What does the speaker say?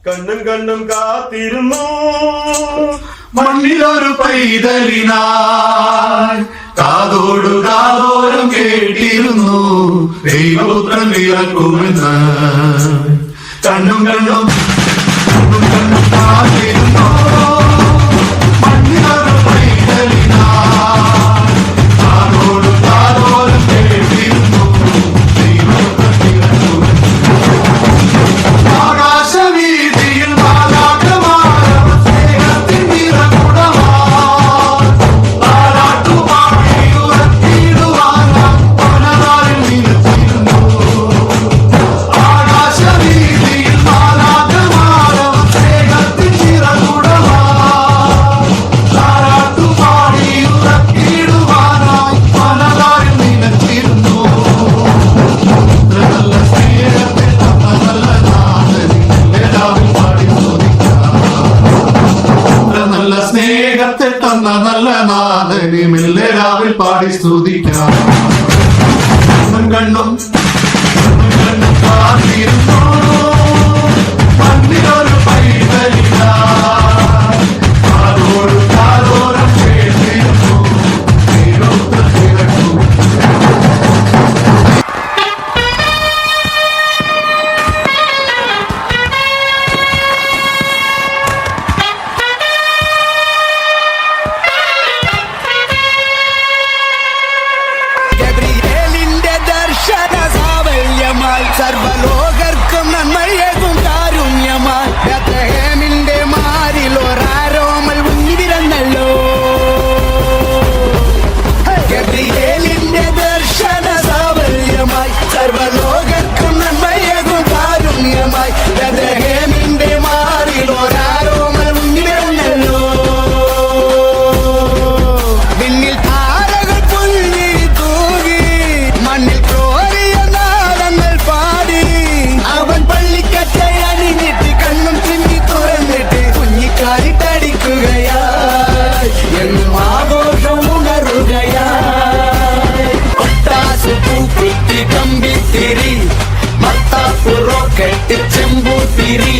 കണ്ണും കണ്ണും കാത്തിരുന്നു മണ്ണിലൊരു പൈതലിനായി കാതോടു കാതോരം കേട്ടിരുന്നു ദൈവപുത്രൻ പിറക്കുമെന്ന്. കണ്ണും കണ്ണും കണ്ണും കണ്ണും കാത്തിരുന്നു മണ്ണിലൊരു പൈതലിനായി കാതോടു കാതോരം കേട്ടിരുന്നു ദൈവപുത്രൻ പിറക്കുമെന്ന്. ആകാശവീതിയിൽ സ്നേഹത്തെ തന്ന നല്ല നാഥനെ മെല്ലെ രാവിൽ പാടി സ്തുതിക്കാം. കണ്ണും കണ്ണും കാത്തിരുന്നു മണ്ണിലൊരു പൈതലിനായി കാതോടു കാതോരം കേട്ടിരുന്നു ദൈവപുത്രൻ പിറക്കുമെന്ന്. സർവലോകർക്കും നന്മയേകും കാരുണ്യമായി ബേത്ലഹേമിന്റെ മാറിൽ ഒരാരോമൽ ഉന്നിവിരന്നല്ലോ. ഗബ്രിയേലിന്റെ ദർശന സാവല്യമായി സർവലോകർക്കും നന്മയേകും കാരുണ്യമായി ബേത്ലഹേമിന്റെ മാറിൽ ഒരാരോമൽ ഉന്നിവിരന്നല്ലോ. വിണ്ണിൽ താരകൾ പുൽകി തൂകി മണ്ണിൽ കമ്പിത്തിരി മത്താപ്പു റോക്കറ്റ് ചെമ്പൂത്തിരി